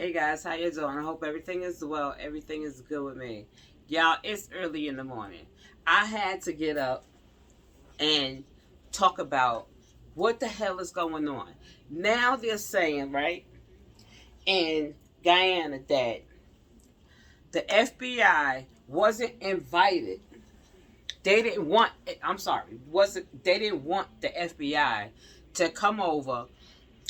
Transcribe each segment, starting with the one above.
Hey guys, how you doing? I hope everything is well. Everything is good with me. Y'all, it's early in the morning. I had to get up and talk about what the hell is going on. Now they're saying, right, in Guyana that the FBI wasn't invited. They didn't want I'm sorry, wasn't they didn't want the FBI to come over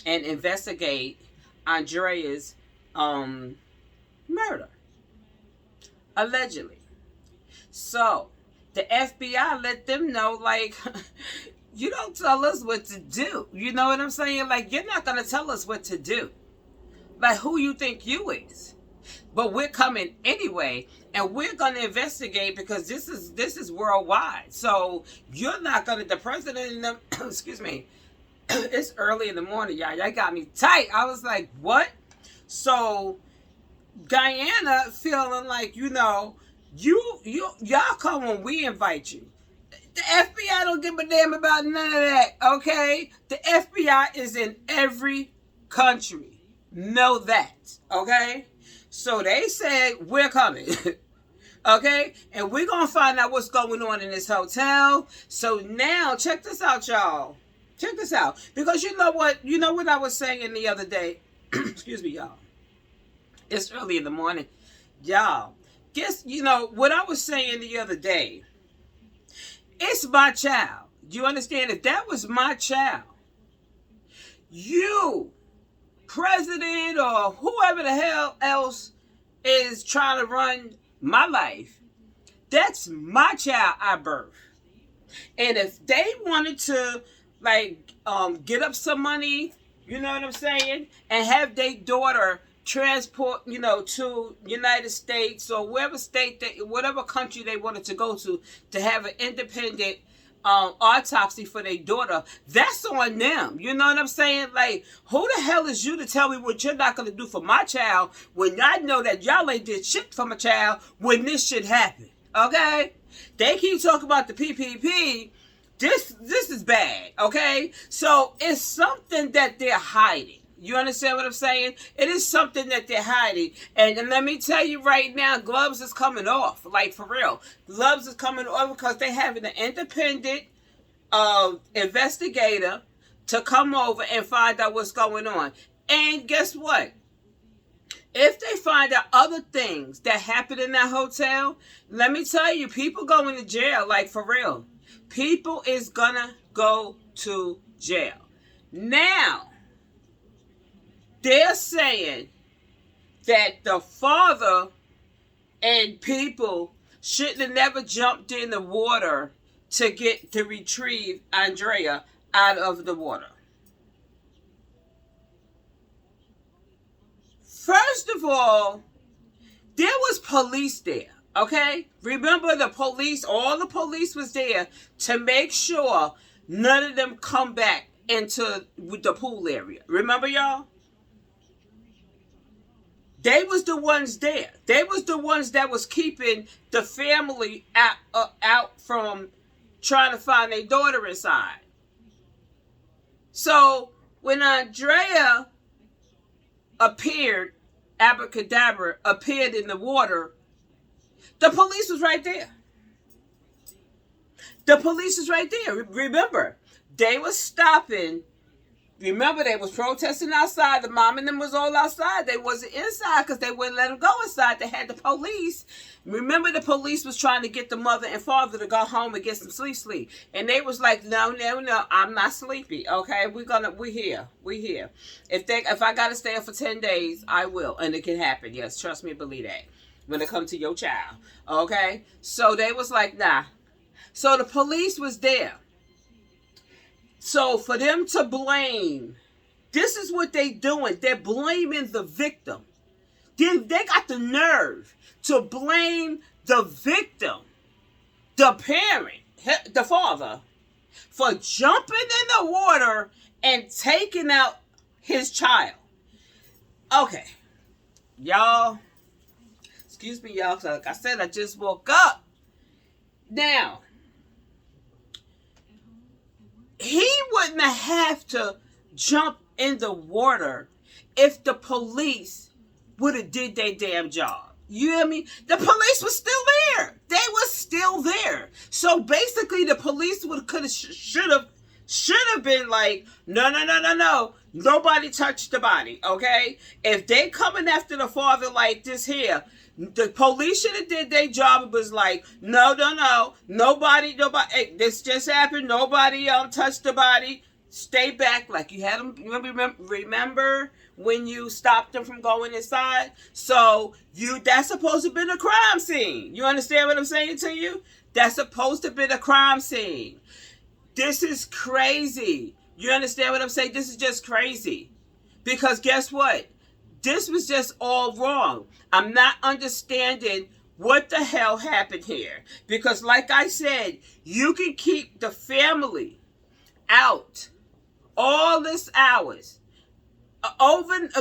and investigate Andrea's murder, allegedly. So the FBI let them know, like, you don't tell us what to do. You know what I'm saying? Like, you're not gonna tell us what to do. Like, who you think you is? But we're coming anyway, and we're gonna investigate because this is worldwide. So you're not gonna. The president and them. Excuse me. It's early in the morning, y'all. Y'all got me tight. I was like, what? So Guyana feeling like, y'all come when we invite you. The FBI don't give a damn about none of that, okay? The FBI is in every country. Know that, okay? So they said, we're coming, okay? And we're going to find out what's going on in this hotel. So now, check this out, y'all. Check this out. Because you know what I was saying the other day? Excuse me, y'all. It's early in the morning. Y'all, guess, what I was saying the other day. It's my child. Do you understand? If that was my child, you, president, or whoever the hell else is trying to run my life, that's my child I birthed. And if they wanted to, get up some money, you know what I'm saying, and have their daughter transport, to United States or whatever country they wanted to go to have an independent autopsy for their daughter, that's on them. You know what I'm saying? Like, who the hell is you to tell me what you're not going to do for my child when I know that y'all ain't did shit for my child when this shit happened? Okay? They keep talking about the PPP. This is bad, okay? So it's something that they're hiding. You understand what I'm saying? It is something that they're hiding. And let me tell you right now, gloves is coming off. Like, for real. Gloves is coming off because they have an independent investigator to come over and find out what's going on. And guess what? If they find out other things that happened in that hotel, let me tell you, people going to jail, like, for real. People is gonna go to jail. Now, they're saying that the father and people shouldn't have never jumped in the water to retrieve Andrea out of the water. First of all, there was police there, okay? Remember all the police was there to make sure none of them come back into the pool area. Remember, y'all? They was the ones there. They was the ones that was keeping the family out from trying to find their daughter inside. So when Andrea abracadabra appeared in the water, the police was right there. The police is right there. Remember, they was stopping. Remember, they was protesting outside. The mom and them was all outside. They wasn't inside because they wouldn't let them go inside. They had the police. Remember, the police was trying to get the mother and father to go home and get some sleep. And they was like, no, I'm not sleepy. Okay, we're here. If I gotta stay up for 10 days, I will. And it can happen. Yes, trust me, believe that. When it comes to your child. Okay? So they was like, nah. So the police was there. So for them to blame, this is what they doing. They're blaming the victim. Then they got the nerve to blame the victim, the parent, the father, for jumping in the water and taking out his child. Okay. Y'all, excuse me, y'all. Like I said, I just woke up. Now, he wouldn't have to jump in the water if the police would have did their damn job. You hear me? The police was still there. They was still there. So basically, the police should have been like, no. Nobody touched the body, okay? If they coming after the father like this here, the police should have did their job. It was like, no. Nobody, hey, this just happened. Nobody touched the body. Stay back like you had them. Remember when you stopped them from going inside? So that's supposed to have been a crime scene. You understand what I'm saying to you? That's supposed to have been a crime scene. This is crazy. You understand what I'm saying? This is just crazy. Because guess what? This was just all wrong. I'm not understanding what the hell happened here. Because like I said, you can keep the family out all this hours.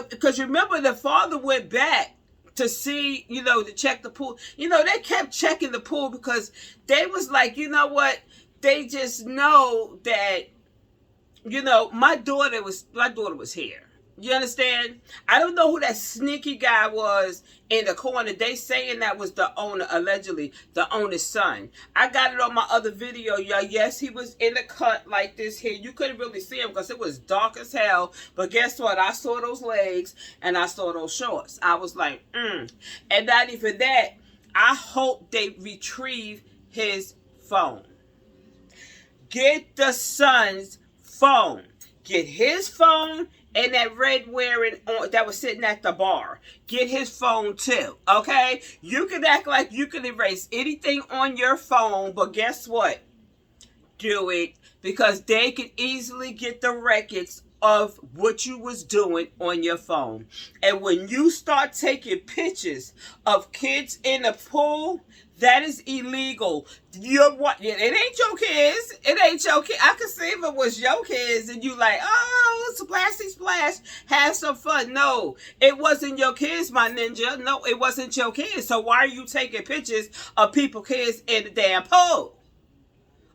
Because remember, the father went back to see, to check the pool. They kept checking the pool because they was like, you know what? They just know that, my daughter was here. You understand? I don't know who that sneaky guy was in the corner. They saying that was the owner, allegedly, the owner's son. I got it on my other video, y'all. Yes, he was in the cut like this here. You couldn't really see him because it was dark as hell. But guess what? I saw those legs and I saw those shorts. I was like, And not even that, I hope they retrieve his phone. Get the son's phone. Get his phone and that red wearing on that was sitting at the bar. Get his phone too, okay? You can act like you can erase anything on your phone, but guess what? Do it, because they can easily get the records of what you was doing on your phone. And when you start taking pictures of kids in the pool, that is illegal. It ain't your kids. It ain't your kids. I could see if it was your kids and you like, oh, splashy splash, have some fun. No, it wasn't your kids, my ninja. No, it wasn't your kids. So why are you taking pictures of people's kids in the damn pool?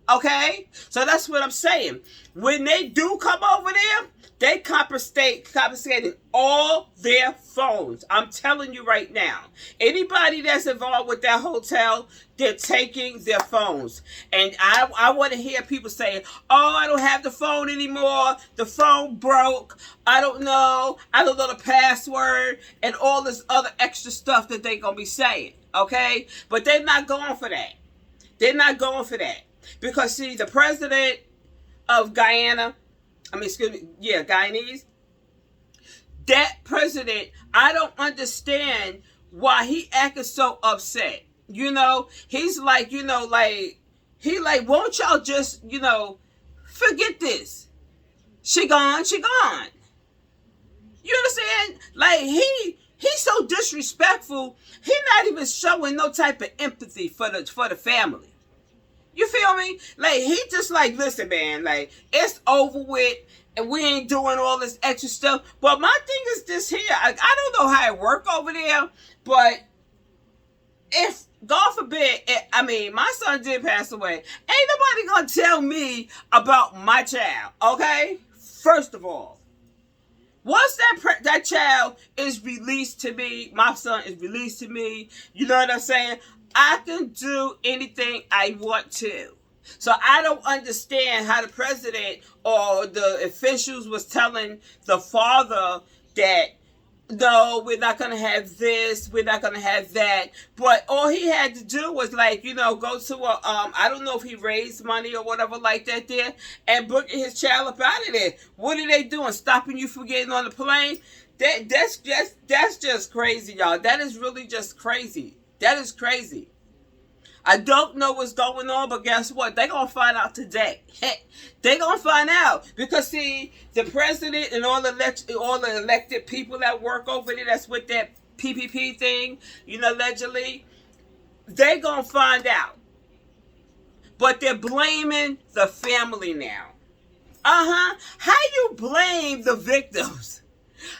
Okay? So that's what I'm saying. When they do come over there, they confiscating all their phones. I'm telling you right now. Anybody that's involved with that hotel, they're taking their phones. And I want to hear people saying, oh, I don't have the phone anymore. The phone broke. I don't know the password and all this other extra stuff that they're going to be saying. Okay? But they're not going for that. They're not going for that. Because, see, the president of Guyanese, that president, I don't understand why he acting so upset. He's like, won't y'all just, forget this. She gone. You understand? Like, he's so disrespectful, he not even showing no type of empathy for the family. You feel me? Like, he just like, listen, man, like, it's over with, and we ain't doing all this extra stuff. But my thing is this here. I don't know how it work over there, but if, God forbid, my son did pass away, ain't nobody gonna tell me about my child, okay? First of all. Once that child is released to me, my son is released to me, you know what I'm saying? I can do anything I want to. So I don't understand how the president or the officials was telling the father that, no, we're not going to have this, we're not going to have that. But all he had to do was go to I don't know if he raised money or whatever like that there, and book his child up out of there. What are they doing? Stopping you from getting on the plane? That's just crazy, y'all. That is really just crazy. That is crazy. I don't know what's going on, but guess what? They're going to find out today. They're going to find out. Because, see, the president and all the elected people that work over there that's with that PPP thing, allegedly, they're going to find out. But they're blaming the family now. How you blame the victims?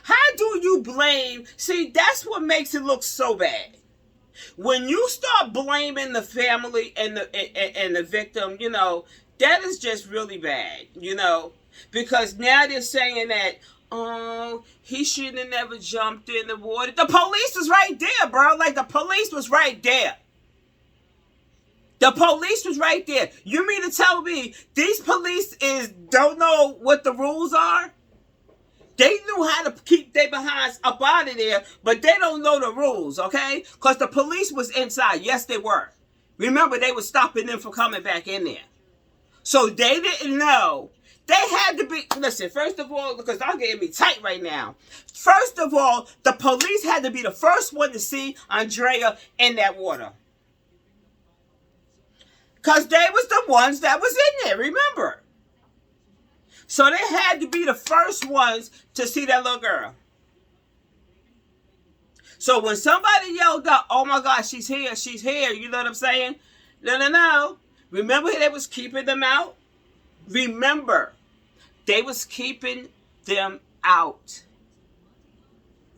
How do you blame? See, that's what makes it look so bad. When you start blaming the family and the victim, that is just really bad, because now they're saying that, oh, he shouldn't have never jumped in the water. The police was right there, bro. Like, the police was right there. The police was right there. You mean to tell me these police don't know what the rules are? They knew how to keep their behinds up out of there, but they don't know the rules, okay? Because the police was inside. Yes, they were. Remember, they were stopping them from coming back in there. So they didn't know. They had to be, listen, first of all, because y'all getting me tight right now. First of all, the police had to be the first one to see Andrea in that water. Because they was the ones that was in there, remember? So they had to be the first ones to see that little girl. So when somebody yelled out, oh my God, she's here, you know what I'm saying? No. Remember they was keeping them out? Remember, they was keeping them out.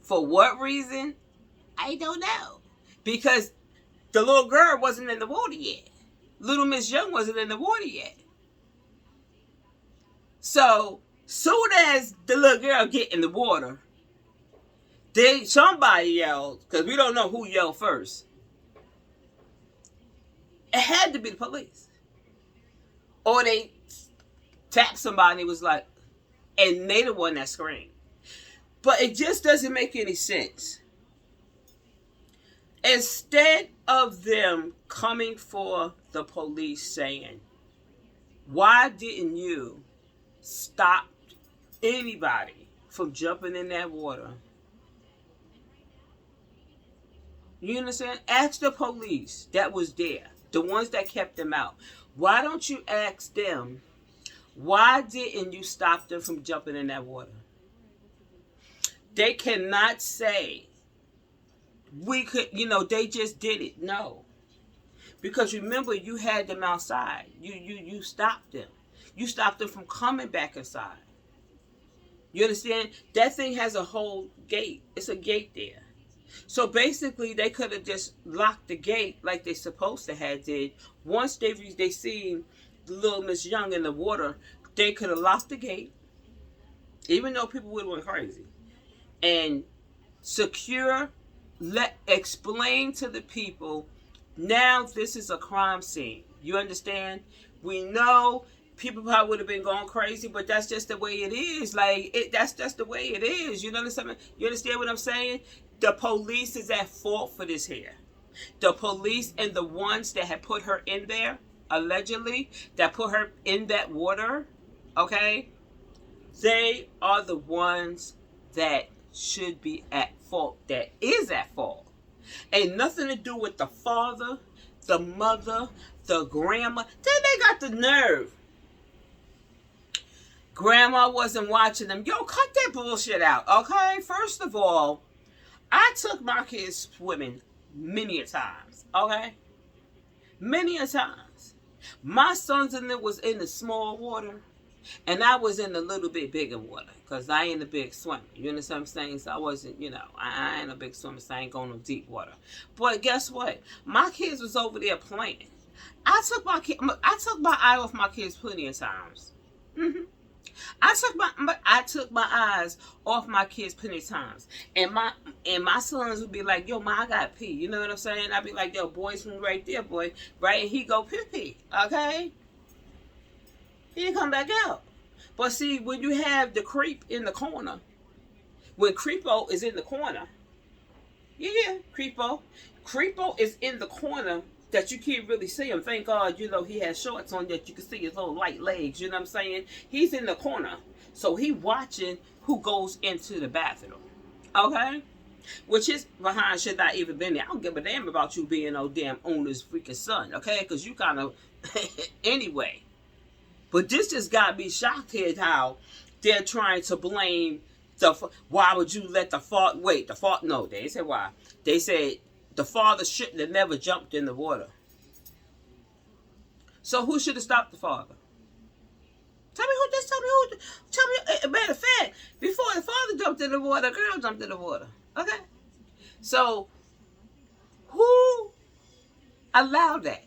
For what reason? I don't know. Because the little girl wasn't in the water yet. Little Miss Younge wasn't in the water yet. So, soon as the little girl get in the water, somebody yelled, because we don't know who yelled first. It had to be the police. Or they tapped somebody and was like, and they the one that screamed. But it just doesn't make any sense. Instead of them coming for the police saying, why didn't you stop anybody from jumping in that water? You understand? Ask the police that was there, the ones that kept them out. Why don't you ask them, why didn't you stop them from jumping in that water? They cannot say, we could, they just did it. No. Because remember, you had them outside. You stopped them. You stopped them from coming back inside. You understand? That thing has a whole gate. It's a gate there. So basically, they could have just locked the gate like they supposed to have did. Once they seen the little Miss Younge in the water, they could have locked the gate, even though people would have went crazy, and explain to the people, now this is a crime scene. You understand? We know people probably would have been going crazy, but that's just the way it is. That's just the way it is. You understand? You understand what I'm saying? The police is at fault for this here. The police and the ones that had put her in there, allegedly, that put her in that water, okay? They are the ones that should be at fault, that is at fault. Ain't nothing to do with the father, the mother, the grandma. Then they got the nerve. Grandma wasn't watching them. Yo, cut that bullshit out, okay? First of all, I took my kids swimming many a times, okay? Many a times. My sons and them was in the small water, and I was in the little bit bigger water, because I ain't a big swimmer. You understand what I'm saying? So I wasn't, I ain't a big swimmer, so I ain't going no deep water. But guess what? My kids was over there playing. I took my eye off my kids plenty of times. I took my eyes off my kids plenty of times. And my sons would be like, yo, Ma, I got pee. You know what I'm saying? I'd be like, yo, boys from right there, boy. Right? And he go pee-pee. Okay? He didn't come back out. But see, when you have the creep in the corner, when Creepo is in the corner, Creepo is in the corner that you can't really see him. Thank God, he has shorts on that you can see his little light legs. You know what I'm saying? He's in the corner. So he watching who goes into the bathroom. Okay? Which his behind should not even been there. I don't give a damn about you being no damn owner's freaking son. Okay? Because you kind of... anyway. But this just got me shocked here how they're trying to blame why would you let the father... Wait, no, they didn't say why. They said the father shouldn't have never jumped in the water. So who should have stopped the father? Tell me, matter of fact, before the father jumped in the water, the girl jumped in the water. Okay? So, who allowed that?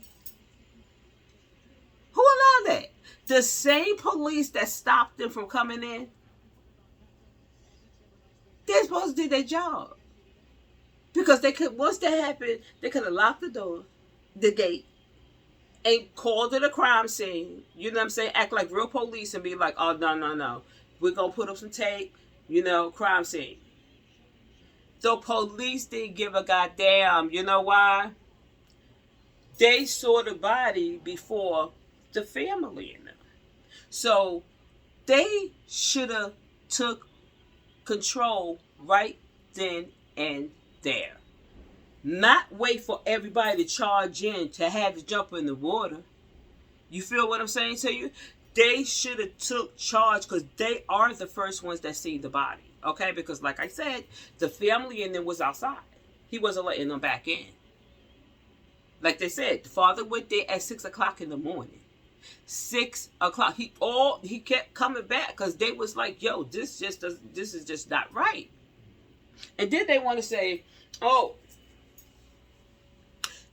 Who allowed that? The same police that stopped them from coming in? They're supposed to do their job. Because they could, once that happened, they could have locked the door, the gate, and called it a crime scene. You know what I'm saying? Act like real police and be like, oh, no, no, no. We're going to put up some tape, crime scene. The police didn't give a goddamn. You know why? They saw the body before the family in them. So they should have took control right then and there. Not wait for everybody to charge in to have to jump in the water. You feel what I'm saying to you? They should have took charge because they are the first ones that see the body. Okay? Because like I said, the family in them was outside. He wasn't letting them back in. Like they said, the father went there at 6 o'clock in the morning. 6 o'clock. He kept coming back because they was like, yo, this is just not right. And then they want to say, oh,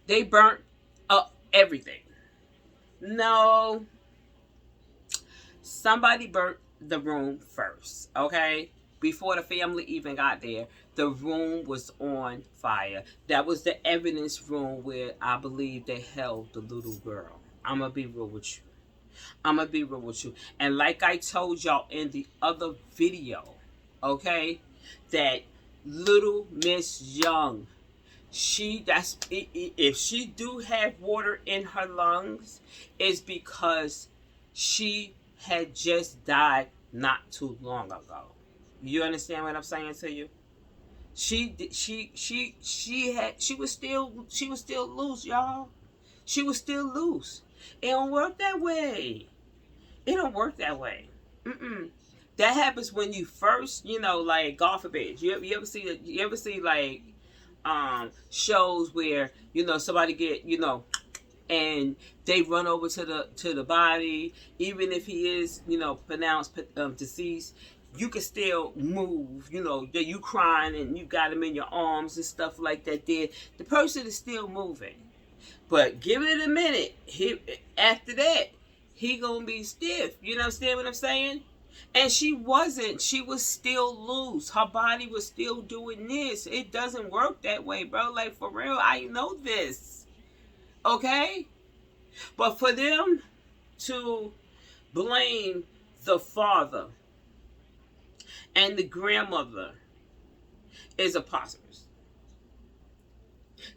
they burnt up everything. No. Somebody burnt the room first, okay? Before the family even got there, the room was on fire. That was the evidence room where I believe they held the little girl. I'm going to be real with you. And like I told y'all in the other video, okay, that little Miss Younge, if she do have water in her lungs, it's because she had just died not too long ago. You understand what I'm saying to you? She was still loose, y'all. She was still loose. It don't work that way. That happens when you first, like God forbid. You ever see like shows where somebody get and they run over to the body, even if he is pronounced deceased. You can still move, you crying and you got him in your arms and stuff like that there. The person is still moving. But give it a minute. After that, he gonna be stiff. You understand what I'm saying? And she wasn't. She was still loose. Her body was still doing this. It doesn't work that way, bro. Like, for real, I know this. Okay? But for them to blame the father and the grandmother is preposterous.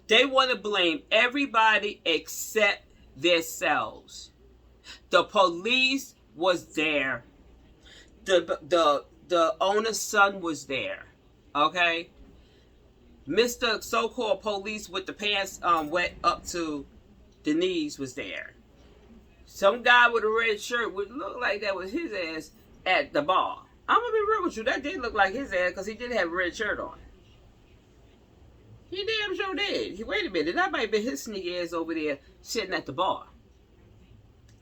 They want to blame everybody except themselves. The police was there. The owner's son was there. Okay? Mr. So-called police with the pants wet up to the knees was there. Some guy with a red shirt would look like that was his ass at the bar. I'm gonna be real with you. That did look like his ass because he did have a red shirt on. He damn sure did. Wait a minute. That might have been his sneaky ass over there sitting at the bar.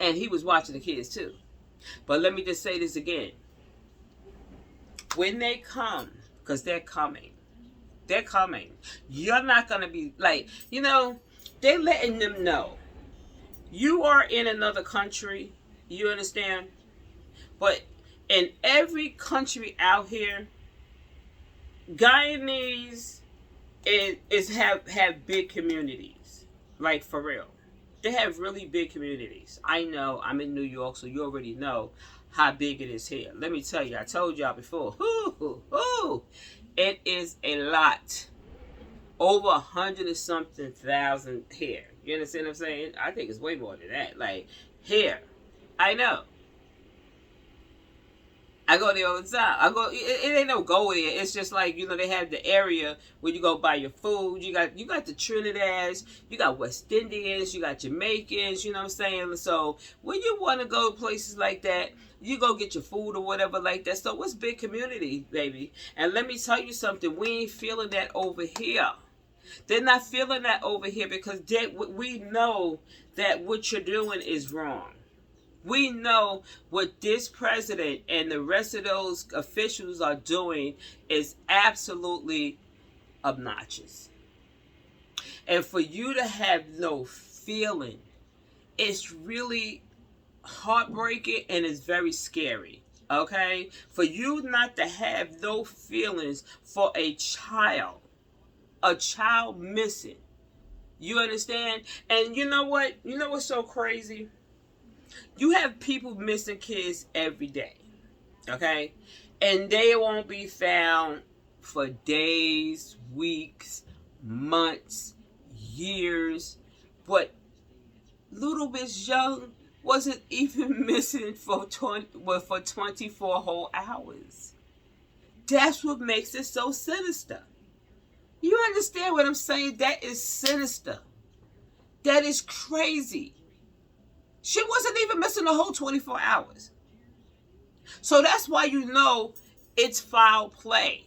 And he was watching the kids too. But let me just say this again. When they come, because they're coming. You're not going to be like, they're letting them know. You are in another country. You understand? But in every country out here, Guyanese have big communities. Like, for real. They have really big communities. I know. I'm in New York, so you already know how big it is here. Let me tell you. I told y'all before. It is a lot. Over 100 and something thousand here. You understand what I'm saying? I think it's way more than that. Like, here. I know. I go there all the time. It ain't no go there. It's just like, they have the area where you go buy your food. You got the Trinidadians, you got West Indians, you got Jamaicans, you know what I'm saying? So when you want to go places like that, you go get your food or whatever like that. So it's big community, baby. And let me tell you something. We ain't feeling that over here. They're not feeling that over here because we know that what you're doing is wrong. We know what this president and the rest of those officials are doing is absolutely obnoxious. And for you to have no feeling, it's really heartbreaking and it's very scary. Okay? For you not to have no feelings for a child missing. You understand? And you know what? You know what's so crazy? You have people missing kids every day. Okay? And they won't be found for days, weeks, months, years. But little Miss Young wasn't even missing for 24 whole hours. That's what makes it so sinister. You understand what I'm saying? That is sinister. That is crazy. She wasn't even missing the whole 24 hours. So that's why you know it's foul play.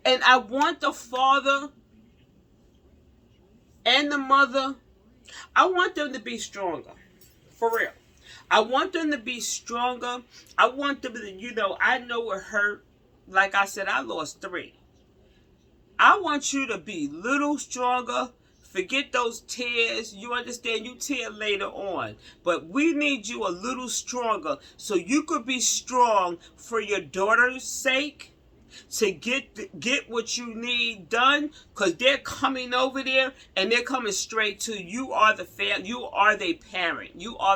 And I want the father and the mother, I want them to be stronger. For real. I want them to be stronger. I want them to, I know it hurt. Like I said, I lost 3. I want you to be little stronger. Forget those tears. You understand? You tear later on. But we need you a little stronger so you could be strong for your daughter's sake, to get what you need done, because they're coming over there and they're coming straight to you. You are the parent. You are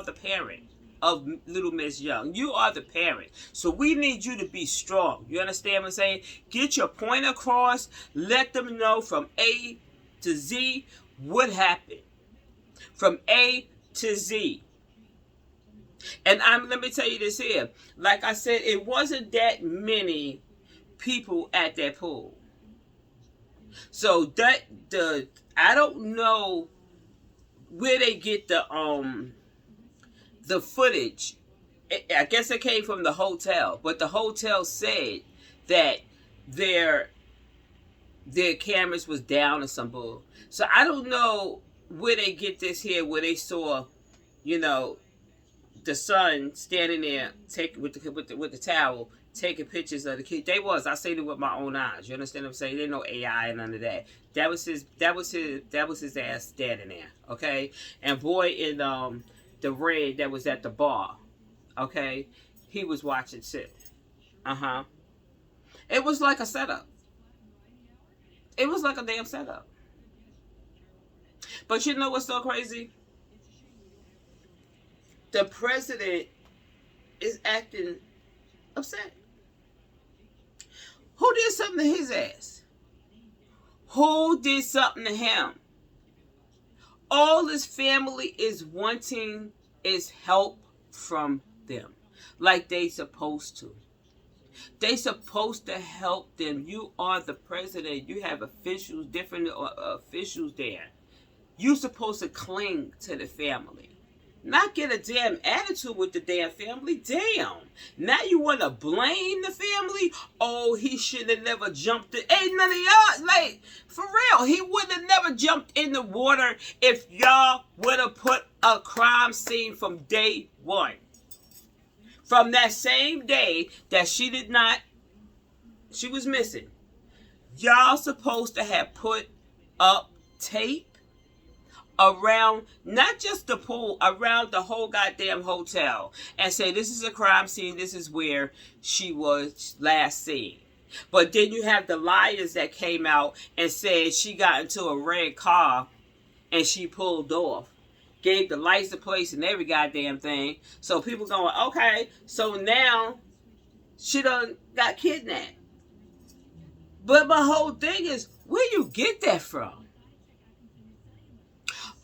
the parent of little Miss Young. You are the parent. So we need you to be strong. You understand what I'm saying? Get your point across. Let them know from A to Z what happened. From A to Z. And let me tell you this here. Like I said, it wasn't that many people at that pool. So I don't know where they get the footage. I guess it came from the hotel, but the hotel said that their cameras was down or some bull. So I don't know where they get this here, where they saw, the son standing there with the towel, taking pictures of the kid. I seen it with my own eyes. You understand what I'm saying? There's no AI and none of that. That was his ass standing there. Okay? And boy in the red that was at the bar, okay, he was watching shit. It was like a setup. It was like a damn setup. But you know what's so crazy? The president is acting upset. Who did something to his ass? Who did something to him? All his family is wanting is help from them. Like they supposed to. They supposed to help them. You are the president. You have officials, different officials there. You supposed to cling to the family. Not get a damn attitude with the damn family. Damn. Now you want to blame the family? Oh, he should have never jumped in. Ain't none of y'all. Like, for real. He would have never jumped in the water if y'all would have put a crime scene from day one. From that same day that she was missing. Y'all supposed to have put up tape around not just the pool, around the whole goddamn hotel, and say this is a crime scene, this is where she was last seen. But then you have the liars that came out and said she got into a red car and she pulled off, gave the license plate and every goddamn thing. So people going, okay, so now she done got kidnapped. But my whole thing is, where you get that from?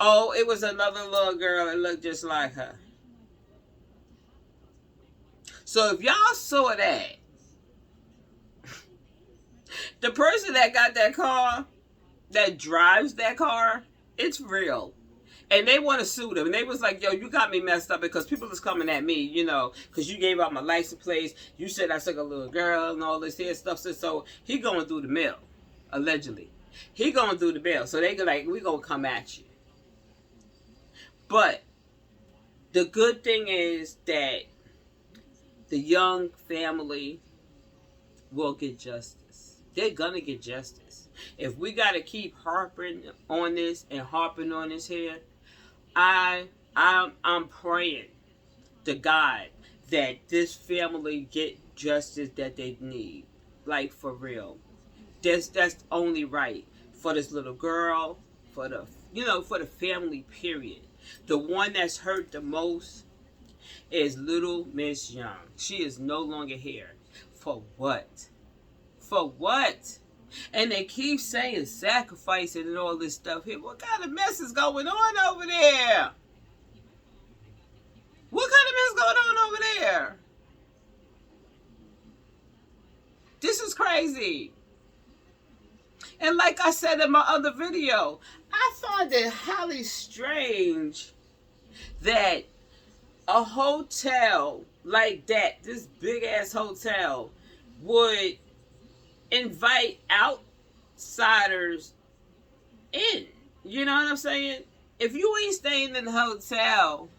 Oh, it was another little girl that looked just like her. So if y'all saw that, the person that got that car, that drives that car, it's real. And they want to sue them. And they was like, yo, you got me messed up because people is coming at me, because you gave out my license plates. You said I took a little girl and all this here stuff. So he going through the mail, allegedly. He going through the mail. So they go like, we going to come at you. But the good thing is that the Young family will get justice. They're going to get justice. If we got to keep harping on this here, I'm praying to God that this family get justice that they need. Like, for real. That's only right for this little girl, for the for the family, period. The one that's hurt the most is little Miss Young. She is no longer here. For what? For what? And they keep saying sacrificing and all this stuff here. What kind of mess is going on over there? What kind of mess going on over there? This is crazy. And like I said in my other video, I find it highly strange that a hotel like that, this big ass hotel, would invite outsiders in. You know what I'm saying? If you ain't staying in the hotel,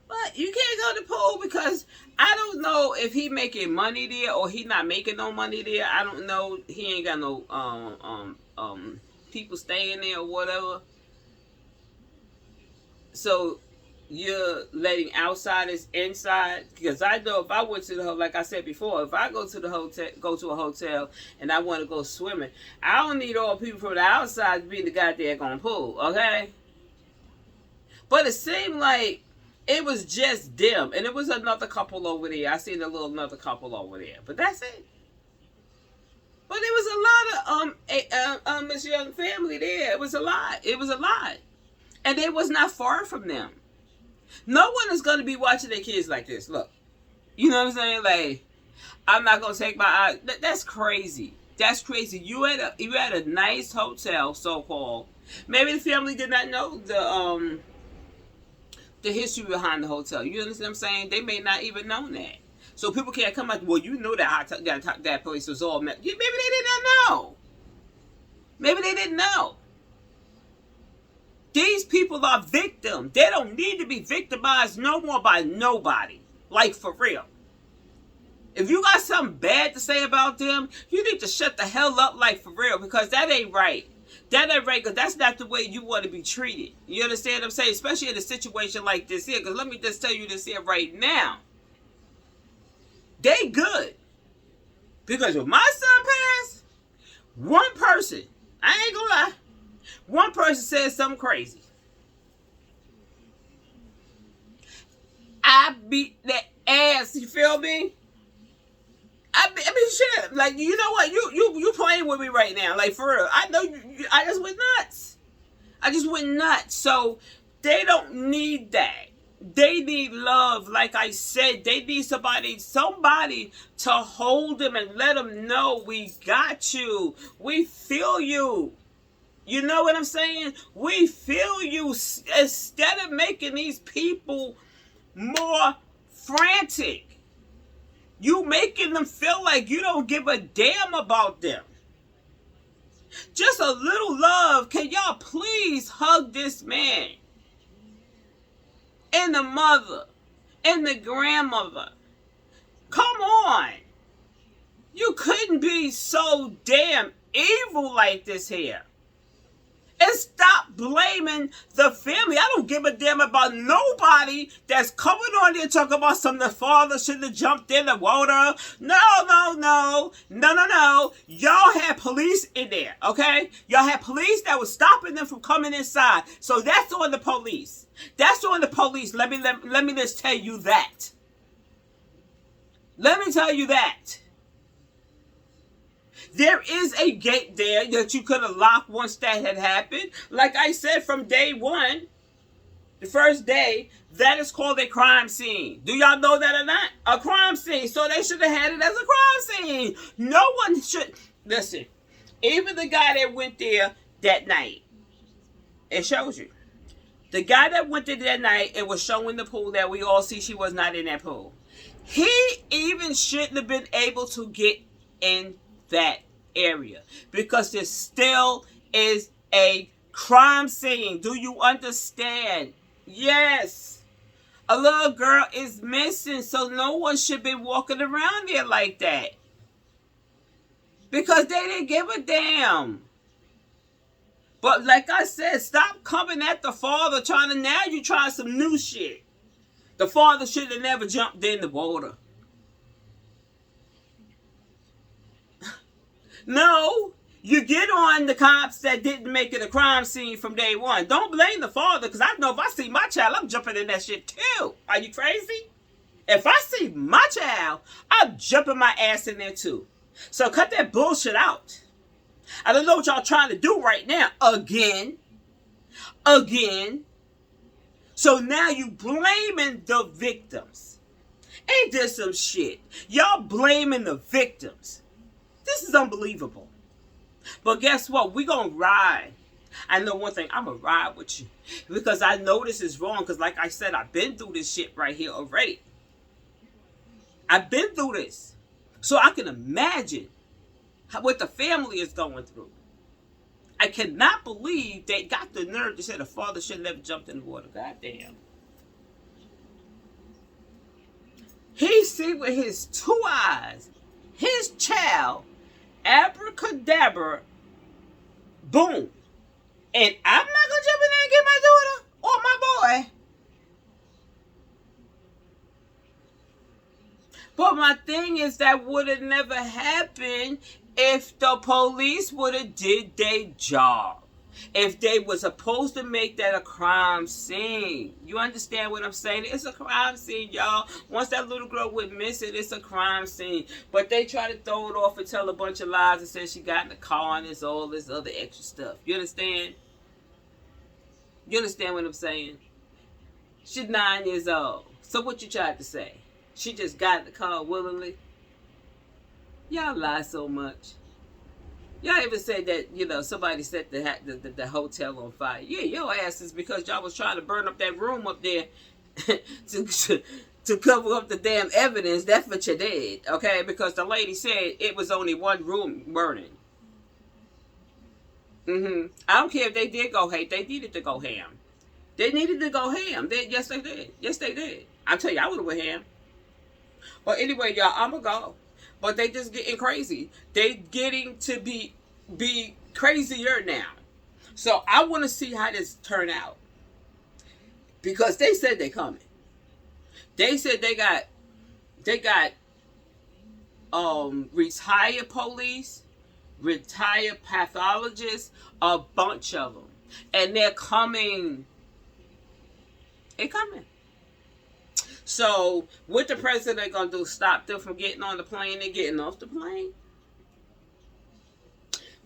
but you can't go to the pool, because I don't know if he making money there or he not making no money there. I don't know. He ain't got no people staying there or whatever. So you're letting outsiders inside? Because I know if I went to the, like I said before, if I go to a hotel and I want to go swimming, I don't need all people from the outside to be the goddamn pool, okay? But it seemed like it was just them, and it was another couple over there. I seen another couple over there, but that's it. But it was a lot of Miss Young family there. It was a lot. It was a lot, and they was not far from them. No one is going to be watching their kids like this. Look, you know what I'm saying? Like, I'm not going to take my eyes. That's crazy. That's crazy. You had a nice hotel, so called. Maybe the family did not know the history behind the hotel. You understand what I'm saying? They may not even know that. So people can't come out, well, you know that place was all met. Maybe they did not know. Maybe they didn't know. These people are victims. They don't need to be victimized no more by nobody. Like, for real. If you got something bad to say about them, you need to shut the hell up, like, for real, because that ain't right. That ain't right, because that's not the way you want to be treated. You understand what I'm saying? Especially in a situation like this here, because let me just tell you this here right now. They good. Because when my son passed, one person, I ain't gonna lie, one person said something crazy. I beat that ass, you feel me? I mean, shit. Like, you know what? You playing with me right now. Like, for real. I know I just went nuts. I just went nuts. So, they don't need that. They need love. Like I said, they need somebody to hold them and let them know we got you. We feel you. You know what I'm saying? We feel you. Instead of making these people more frantic, you making them feel like you don't give a damn about them. Just a little love. Can y'all please hug this man? And the mother. And the grandmother. Come on. You couldn't be so damn evil like this here. And stop blaming the family. I don't give a damn about nobody that's coming on there talking about the father should have jumped in the water. No. Y'all had police in there, okay? Y'all had police that was stopping them from coming inside. So that's on the police. That's on the police. Let me just tell you that. Let me tell you that. There is a gate there that you could have locked once that had happened. Like I said, from day one, the first day, that is called a crime scene. Do y'all know that or not? A crime scene. So they should have had it as a crime scene. No one should. Listen, even the guy that went there that night, it shows you. The guy that went there that night, it was showing the pool that we all see she was not in that pool. He even shouldn't have been able to get in that area, because there still is a crime scene. Do you understand? Yes. A little girl is missing, so no one should be walking around there like that, because they didn't give a damn. But like I said, stop coming at the father now you're trying some new shit. The father should have never jumped in the water. No, you get on the cops that didn't make it a crime scene from day one. Don't blame the father, because I know if I see my child, I'm jumping in that shit too. Are you crazy? If I see my child, I'm jumping my ass in there too. So cut that bullshit out. I don't know what y'all trying to do right now. Again. So now you blaming the victims. Ain't this some shit? Y'all blaming the victims. This is unbelievable. But guess what? We gonna ride. I know one thing. I'm gonna ride with you. Because I know this is wrong. Because like I said, I've been through this shit right here already. I've been through this. So I can imagine what the family is going through. I cannot believe they got the nerve to say the father should have never jumped in the water. God damn. He see with his 2 eyes, his child, abracadabra, boom. And I'm not going to jump in there and get my daughter or my boy. But my thing is that would have never happened if the police would have did their job. If they were supposed to make that a crime scene. You understand what I'm saying? It's a crime scene, y'all. Once that little girl went missing, it's a crime scene. But they try to throw it off and tell a bunch of lies and say she got in the car and all this other extra stuff. You understand? You understand what I'm saying? She's 9 years old. So what you tried to say? She just got in the car willingly? Y'all lie so much. Y'all even said that, somebody set the hotel on fire. Yeah, your ass is because y'all was trying to burn up that room up there to cover up the damn evidence. That's what you did, okay? Because the lady said it was only one room burning. I don't care if they did go hate. They needed to go ham. They needed to go ham. Yes, they did. Yes, they did. I tell you, I would have went ham. But anyway, y'all, I'm going to go. But they just getting crazy. They getting to be crazier now. So I want to see how this turn out. Because they said they coming. They said they got retired police, retired pathologists, a bunch of them. And they're coming. They're coming. So, what the president gonna do? Stop them from getting on the plane and getting off the plane?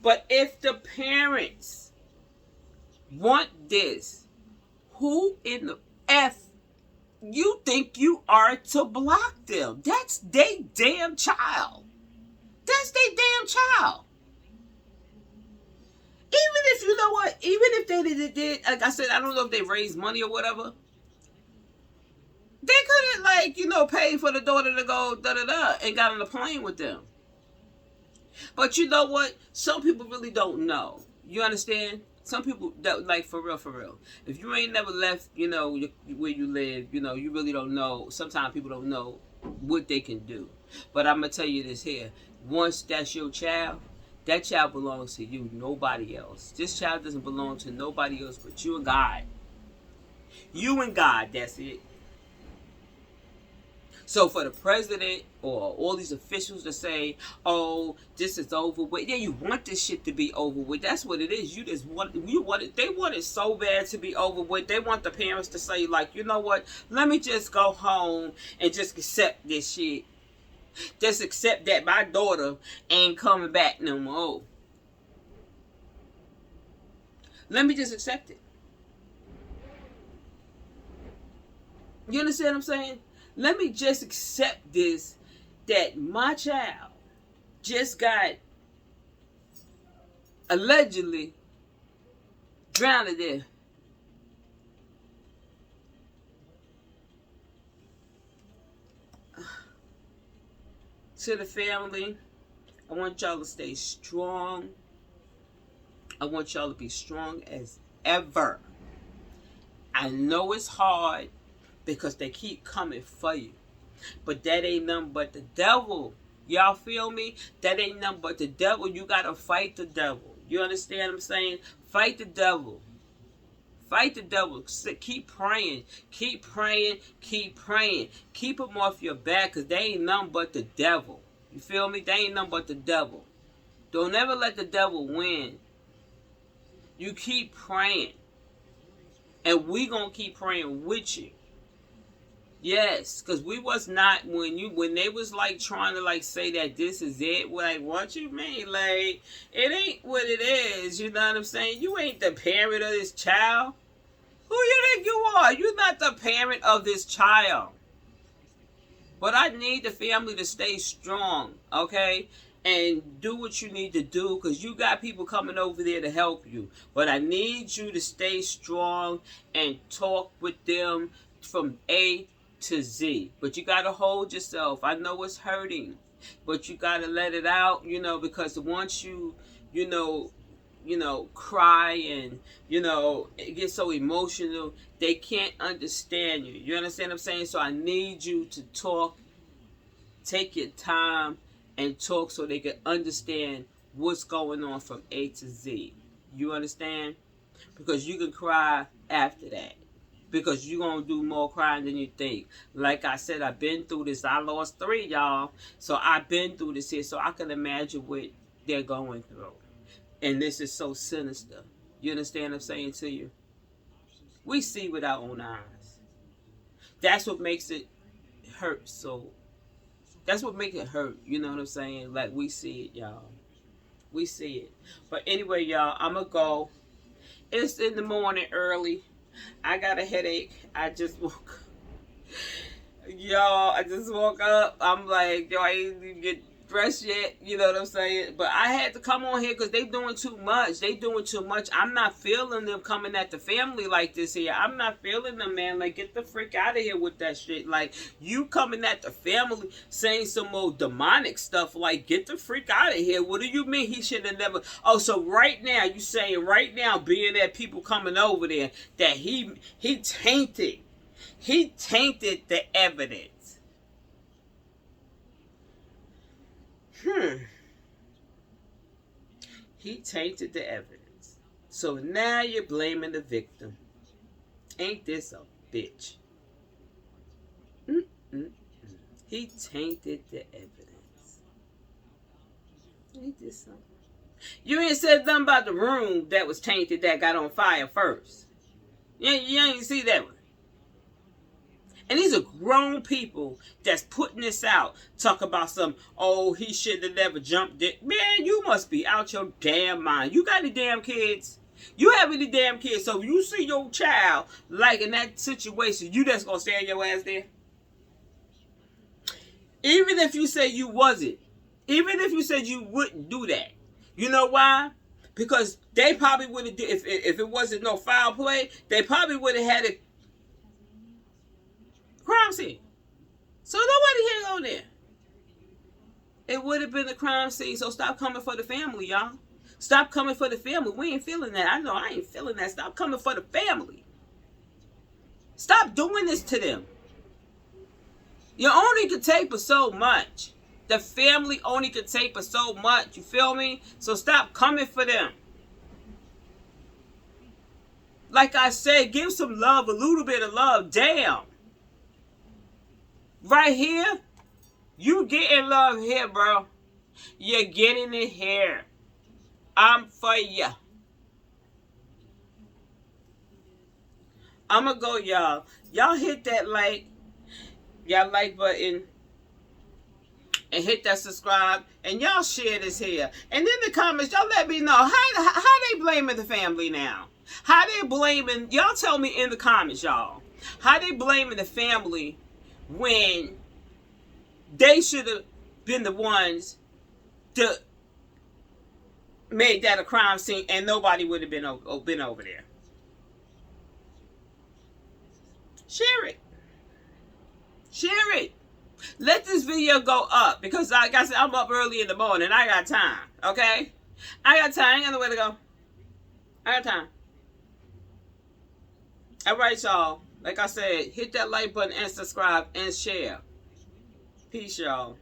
But if the parents want this, who in the F you think you are to block them? That's their damn child. That's their damn child. Even if, you know what, even if they did, like I said, I don't know if they raised money or whatever. They couldn't, pay for the daughter to go da-da-da and got on the plane with them. But you know what? Some people really don't know. You understand? Some people, for real. If you ain't never left, where you live, you really don't know. Sometimes people don't know what they can do. But I'm going to tell you this here. Once that's your child, that child belongs to you, nobody else. This child doesn't belong to nobody else but you and God. You and God, that's it. So for the president or all these officials to say, oh, this is over with. Yeah, you want this shit to be over with. That's what it is. They want it so bad to be over with. They want the parents to say, you know what? Let me just go home and just accept this shit. Just accept that my daughter ain't coming back no more. Let me just accept it. You understand what I'm saying? Let me just accept this, that my child just got allegedly drowned there. To the family, I want y'all to stay strong. I want y'all to be strong as ever. I know it's hard, because they keep coming for you. But that ain't nothing but the devil. Y'all feel me? That ain't nothing but the devil. You got to fight the devil. You understand what I'm saying? Fight the devil. Fight the devil. Keep praying. Keep praying. Keep praying. Keep them off your back, because they ain't nothing but the devil. You feel me? They ain't nothing but the devil. Don't ever let the devil win. You keep praying. And we gonna keep praying with you. Yes, because we was not, when they was like trying to like say that this is it, like, what you mean? Like, it ain't what it is, you know what I'm saying? You ain't the parent of this child. Who you think you are? You're not the parent of this child. But I need the family to stay strong, okay? And do what you need to do, because you got people coming over there to help you. But I need you to stay strong and talk with them from A to Z. But you got to hold yourself. I know it's hurting, but you got to let it out, because once you cry and, it gets so emotional, they can't understand you. You understand what I'm saying? So I need you to talk, take your time and talk, so they can understand what's going on from A to Z. You understand? Because you can cry after that. Because you're going to do more crying than you think. Like I said, I've been through this. I lost 3, y'all. So I've been through this here. So I can imagine what they're going through. And this is so sinister. You understand what I'm saying to you? We see with our own eyes. That's what makes it hurt. So that's what makes it hurt. You know what I'm saying? Like, we see it, y'all. We see it. But anyway, y'all, I'm going to go. It's in the morning early. I got a headache. I just woke up. Y'all, I just woke up. I'm like, I ain't even get dressed yet. You know what I'm saying? But I had to come on here because they doing too much. They doing too much. I'm not feeling them coming at the family like this here. I'm not feeling them, man. Like, get the freak out of here with that shit. Like, you coming at the family saying some more demonic stuff. Like, get the freak out of here. What do you mean he should have never... Oh, so right now, you saying right now, being that people coming over there, that he tainted. He tainted the evidence. He tainted the evidence. So now you're blaming the victim. Ain't this a bitch? He tainted the evidence. Ain't this something? You ain't said nothing about the room that was tainted that got on fire first. You ain't see that one. And these are grown people that's putting this out. Talk about some, oh, he should have never jumped it. Man, you must be out your damn mind. You got any damn kids? You have any damn kids? So if you see your child, like in that situation, you just gonna stand your ass there? Even if you say you wasn't. Even if you said you wouldn't do that. You know why? Because they probably would have, if it wasn't no foul play, they probably would have had it crime scene. So nobody here on there. It would have been a crime scene. So stop coming for the family, y'all. Stop coming for the family. We ain't feeling that. I know I ain't feeling that. Stop coming for the family. Stop doing this to them. You only can take for so much. The family only can take for so much. You feel me? So stop coming for them. Like I said, give some love, a little bit of love. Damn. Right here, you getting love here, bro. You're getting it here. I'm for ya. I'm gonna go, y'all. Y'all hit that like button and hit that subscribe, and y'all share this here. And in the comments, y'all let me know how they blaming the family now. How they blaming? Y'all tell me in the comments, y'all. How they blaming the family when they should have been the ones to made that a crime scene and nobody would have been over there. Share it. Share it. Let this video go up because like I said, I'm up early in the morning. I got time. Okay? I got time. I ain't got nowhere to go. I got time. Alright, y'all. Like I said, hit that like button and subscribe and share. Peace, y'all.